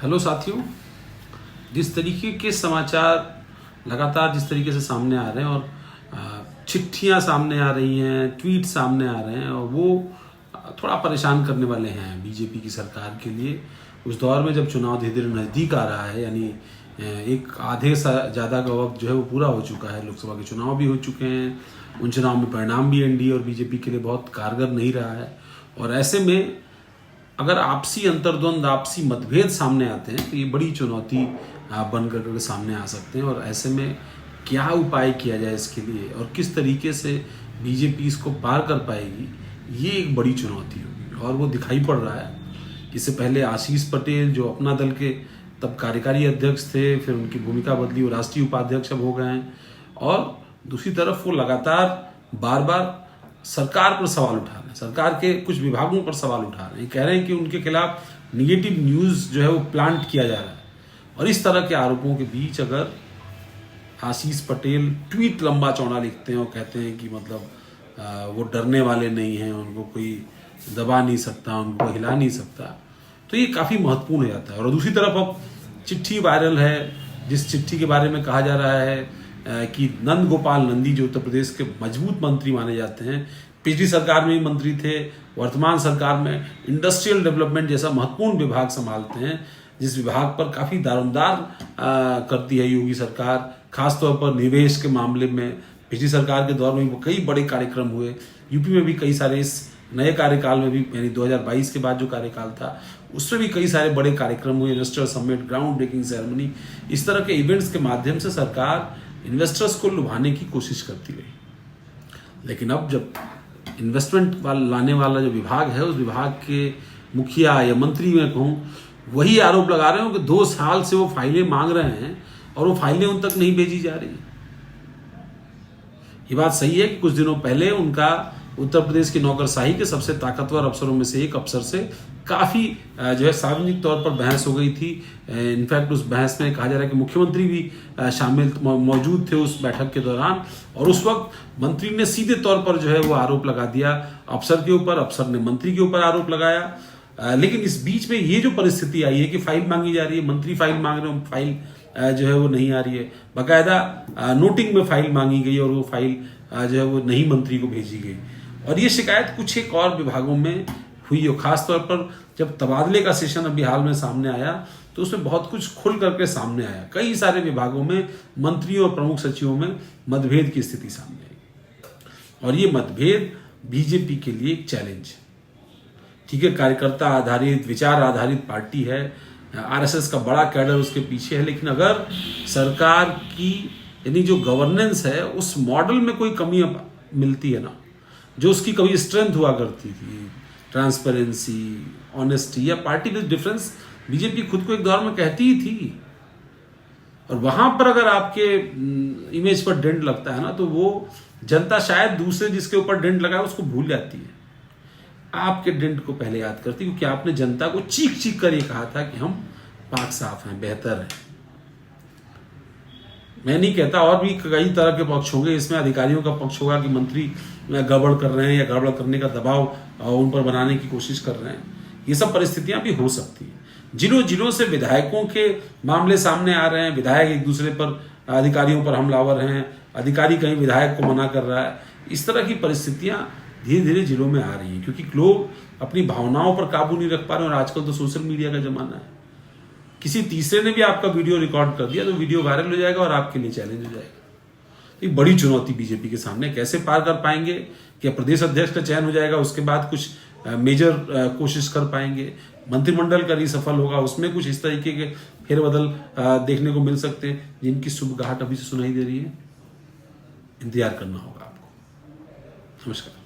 Hello साथियों, जिस तरीके के समाचार लगातार जिस तरीके से सामने आ रहे हैं और चिट्ठियां सामने आ रही हैं, ट्वीट सामने आ रहे हैं और वो थोड़ा परेशान करने वाले हैं बीजेपी की सरकार के लिए। उस दौर में जब चुनाव धीरे धीरे नज़दीक आ रहा है, यानी एक आधे से ज़्यादा का वक्त जो है वो पूरा हो चुका है, लोकसभा के चुनाव भी हो चुके हैं, उन चुनाव में परिणाम भी एनडीए और बीजेपी के लिए बहुत कारगर नहीं रहा है। और ऐसे में अगर आपसी अंतर्द्वंद, आपसी मतभेद सामने आते हैं तो ये बड़ी चुनौती बन कर सामने आ सकते हैं। और ऐसे में क्या उपाय किया जाए इसके लिए और किस तरीके से बीजेपी इसको पार कर पाएगी, ये एक बड़ी चुनौती होगी और वो दिखाई पड़ रहा है। इससे पहले आशीष पटेल जो अपना दल के तब कार्यकारी अध्यक्ष थे, फिर उनकी भूमिका बदली, वो राष्ट्रीय उपाध्यक्ष अब हो गए हैं। और दूसरी तरफ वो लगातार बार बार सरकार पर सवाल उठा रहे हैं, सरकार के कुछ विभागों पर सवाल उठा रहे हैं, कह रहे हैं कि उनके खिलाफ निगेटिव न्यूज़ जो है वो प्लांट किया जा रहा है। और इस तरह के आरोपों के बीच अगर आशीष पटेल ट्वीट लंबा चौड़ा लिखते हैं और कहते हैं कि मतलब वो डरने वाले नहीं हैं, उनको कोई दबा नहीं सकता, उनको हिला नहीं सकता, तो ये काफ़ी महत्वपूर्ण हो जाता है। और दूसरी तरफ अब चिट्ठी वायरल है, जिस चिट्ठी के बारे में कहा जा रहा है कि नंद गोपाल नंदी जो उत्तर प्रदेश के मजबूत मंत्री माने जाते हैं, पिछली सरकार में भी मंत्री थे, वर्तमान सरकार में इंडस्ट्रियल डेवलपमेंट जैसा महत्वपूर्ण विभाग संभालते हैं, जिस विभाग पर काफ़ी दारोमदार करती है योगी सरकार, खासतौर पर निवेश के मामले में। पिछली सरकार के दौर में वो कई बड़े कार्यक्रम हुए, यूपी में भी कई सारे, इस नए कार्यकाल में भी, यानी 2022 के बाद जो कार्यकाल था उसमें भी कई सारे बड़े कार्यक्रम हुए, investor summit, ground breaking ceremony, इस तरह के इवेंट्स के माध्यम से सरकार इन्वेस्टर्स को लुभाने की कोशिश करती रही। लेकिन अब जब इन्वेस्टमेंट लाने वाला जो विभाग है, उस विभाग के मुखिया या मंत्री मैं कहूँ, वही आरोप लगा रहे हो कि 2 साल से वो फाइलें मांग रहे हैं और वो फाइलें उन तक नहीं भेजी जा रही। ये बात सही है कि कुछ दिनों पहले उनका उत्तर प्रदेश की नौकरशाही के सबसे ताकतवर अफसरों में से एक अफसर से काफ़ी जो है सार्वजनिक तौर पर बहस हो गई थी। इनफैक्ट उस बहस में कहा जा रहा है कि मुख्यमंत्री भी शामिल मौजूद थे उस बैठक के दौरान। और उस वक्त मंत्री ने सीधे तौर पर जो है वो आरोप लगा दिया अफसर के ऊपर, अफसर ने मंत्री के ऊपर आरोप लगाया। लेकिन इस बीच में ये जो परिस्थिति आई है कि फाइल मांगी जा रही है, मंत्री फाइल मांग रहे हो, फाइल जो है वो नहीं आ रही है, बाकायदा नोटिंग में फाइल मांगी गई और वो फाइल जो है वो नहीं मंत्री को भेजी गई। और ये शिकायत कुछ एक और विभागों में हुई हो, खासतौर पर जब तबादले का सेशन अभी हाल में सामने आया तो उसमें बहुत कुछ खुल करके सामने आया। कई सारे विभागों में मंत्रियों और प्रमुख सचिवों में मतभेद की स्थिति सामने आई और ये मतभेद बीजेपी के लिए एक चैलेंज है। ठीक है, कार्यकर्ता आधारित, विचार आधारित पार्टी है, आरएसएस का बड़ा कैडर उसके पीछे है, लेकिन अगर सरकार की यानी जो गवर्नेंस है उस मॉडल में कोई कमी मिलती है ना, जो उसकी कभी स्ट्रेंथ हुआ करती थी, ट्रांसपेरेंसी, ऑनेस्टी या पार्टी बेस्ड डिफरेंस, बीजेपी खुद को एक दौर में कहती ही थी। और वहां पर अगर आपके इमेज पर डेंट लगता है ना, तो वो जनता शायद दूसरे जिसके ऊपर डेंट लगा है उसको भूल जाती है, आपके डेंट को पहले याद करती, क्योंकि आपने जनता को चीख चीख कर ये कहा था कि हम पाक साफ हैं, बेहतर हैं। मैं नहीं कहता, और भी कई तरह के पक्ष होंगे, इसमें अधिकारियों का पक्ष होगा कि मंत्री गड़बड़ कर रहे हैं या गड़बड़ करने का दबाव उन पर बनाने की कोशिश कर रहे हैं। ये सब परिस्थितियां भी हो सकती हैं। जिलों जिलों से विधायकों के मामले सामने आ रहे हैं, विधायक एक दूसरे पर, अधिकारियों पर हमलावर हैं, अधिकारी कहीं विधायक को मना कर रहा है। इस तरह की परिस्थितियां धीरे धीरे जिलों में आ रही हैं, क्योंकि लोग अपनी भावनाओं पर काबू नहीं रख पा रहे हैं। और आजकल तो सोशल मीडिया का जमाना है, किसी तीसरे ने भी आपका वीडियो रिकॉर्ड कर दिया तो वीडियो वायरल हो जाएगा और आपके लिए चैलेंज हो जाएगा। एक बड़ी चुनौती बीजेपी के सामने, कैसे पार कर पाएंगे? क्या प्रदेश अध्यक्ष का चयन हो जाएगा, उसके बाद कुछ मेजर कोशिश कर पाएंगे? मंत्रिमंडल का रिसफल होगा, उसमें कुछ इस तरीके के फेरबदल देखने को मिल सकते हैं जिनकी सुबगाहट अभी से सुनाई दे रही है। इंतजार करना होगा आपको। नमस्कार।